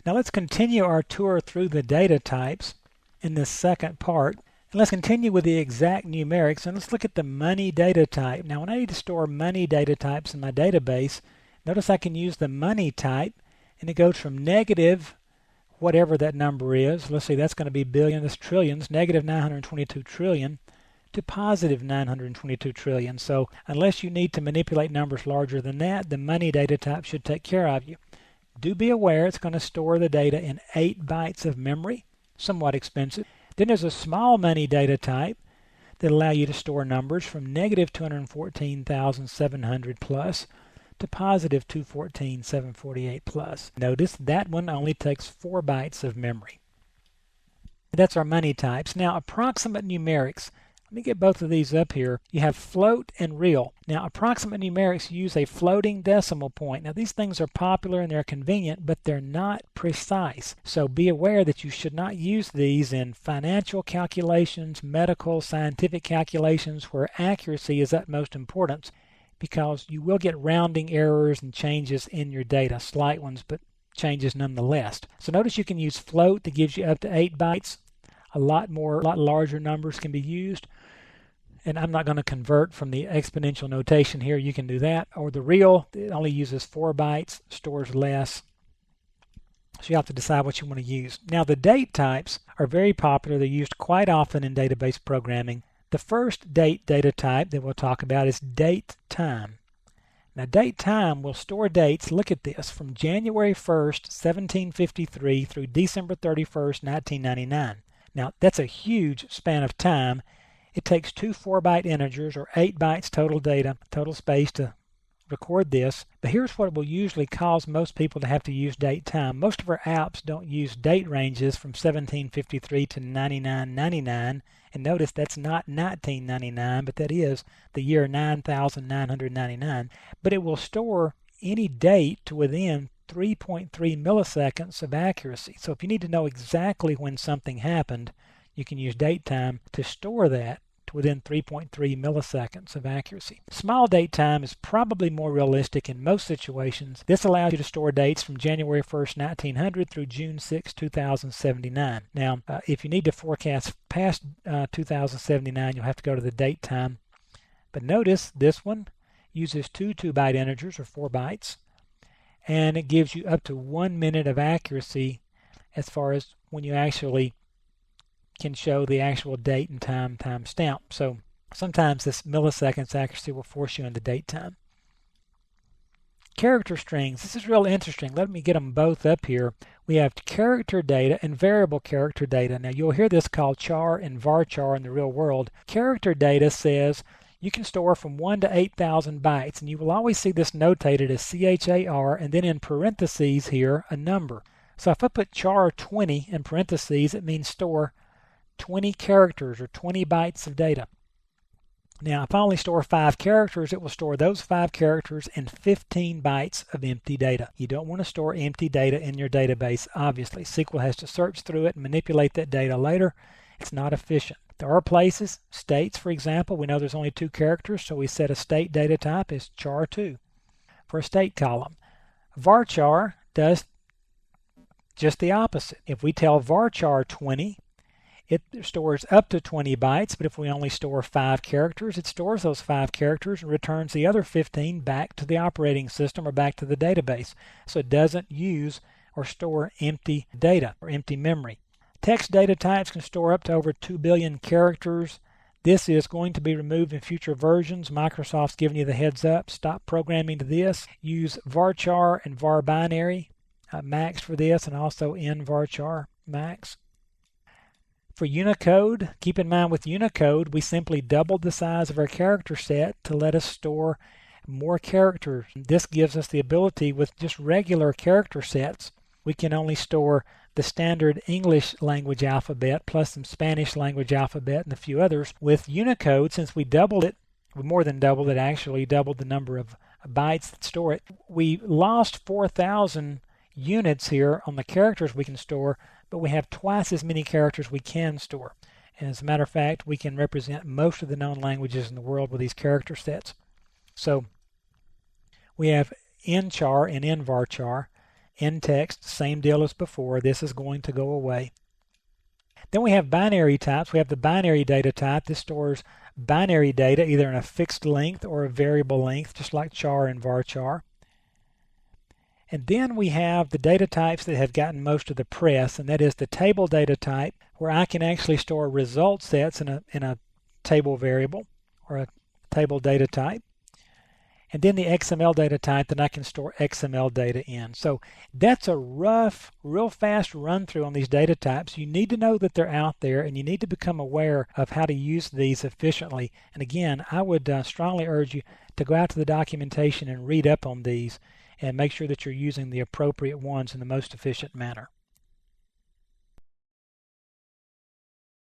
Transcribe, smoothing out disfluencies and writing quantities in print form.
Now let's continue our tour through the data types in this second part. And let's continue with the exact numerics, and let's look at the money data type. Now when I need to store money data types in my database, notice I can use the money type, and it goes from negative whatever that number is. Let's say that's going to be billion, that's trillions, negative 922 trillion, to positive 922 trillion. So unless you need to manipulate numbers larger than that, the money data type should take care of you. Do be aware it's going to store the data in 8 bytes of memory, somewhat expensive. Then there's a small money data type that allow you to store numbers from negative 214,700 plus to positive 214,748 plus. Notice that one only takes 4 bytes of memory. That's our money types. Now approximate numerics. Let me get both of these up here. You have float and real. Now approximate numerics use a floating decimal point. Now these things are popular and they're convenient, but they're not precise. So be aware that you should not use these in financial calculations, medical, scientific calculations where accuracy is utmost importance, because you will get rounding errors and changes in your data, slight ones, but changes nonetheless. So notice you can use float that gives you up to 8 bytes. A lot larger numbers can be used. And I'm not going to convert from the exponential notation here. You can do that. Or the real, it only uses 4 bytes, stores less. So you have to decide what you want to use. Now the date types are very popular. They're used quite often in database programming. The first date data type that we'll talk about is date time. Now date time will store dates, look at this, from January 1st, 1753 through December 31st, 1999. Now that's a huge span of time. It takes 2 4-byte integers or 8 bytes total data, total space to record this. But here's what will usually cause most people to have to use date time. Most of our apps don't use date ranges from 1753 to 9999. And notice that's not 1999, but that is the year 9999. But it will store any date to within 3.3 milliseconds of accuracy. So if you need to know exactly when something happened, you can use date time to store that to within 3.3 milliseconds of accuracy. Small date time is probably more realistic in most situations. This allows you to store dates from January 1st, 1900 through June 6, 2079. Now, if you need to forecast past 2079, you'll have to go to the date time. But notice this one uses 2 2-byte integers or 4 bytes. And it gives you up to 1 minute of accuracy as far as when you actually can show the actual date and time stamp. So sometimes this milliseconds accuracy will force you into date time. Character strings. This is real interesting. Let me get them both up here. We have character data and variable character data. Now you'll hear this called char and varchar in the real world. Character data says you can store from 1 to 8,000 bytes, and you will always see this notated as CHAR and then in parentheses here a number. So if I put char 20 in parentheses, it means store 20 characters or 20 bytes of data. Now if I only store 5 characters, it will store those 5 characters and 15 bytes of empty data. You don't want to store empty data in your database, obviously. SQL has to search through it and manipulate that data later. It's not efficient. There are places, states for example, we know there's only 2 characters, so we set a state data type as char2 for a state column. Varchar does just the opposite. If we tell varchar 20, it stores up to 20 bytes, but if we only store 5 characters, it stores those 5 characters and returns the other 15 back to the operating system or back to the database. So it doesn't use or store empty data or empty memory. Text data types can store up to over 2 billion characters. This is going to be removed in future versions. Microsoft's giving you the heads up. Stop programming to this. Use varchar and var binary max for this, and also nvarchar max. For Unicode, keep in mind with Unicode, we simply doubled the size of our character set to let us store more characters. This gives us the ability with just regular character sets. We can only store the standard English language alphabet plus some Spanish language alphabet and a few others. With Unicode, since we doubled it, we more than doubled it, actually doubled the number of bytes that store it. We lost 4,000 units here on the characters we can store, but we have twice as many characters we can store. And as a matter of fact, we can represent most of the known languages in the world with these character sets. So we have nchar and nvarchar. In text, same deal as before. This is going to go away. Then we have binary types. We have the binary data type. This stores binary data either in a fixed length or a variable length, just like char and varchar. And then we have the data types that have gotten most of the press, and that is the table data type, where I can actually store result sets in a table variable or a table data type. And then the XML data type that I can store XML data in. So that's a rough, real fast run through on these data types. You need to know that they're out there, and you need to become aware of how to use these efficiently. And again, I would strongly urge you to go out to the documentation and read up on these and make sure that you're using the appropriate ones in the most efficient manner.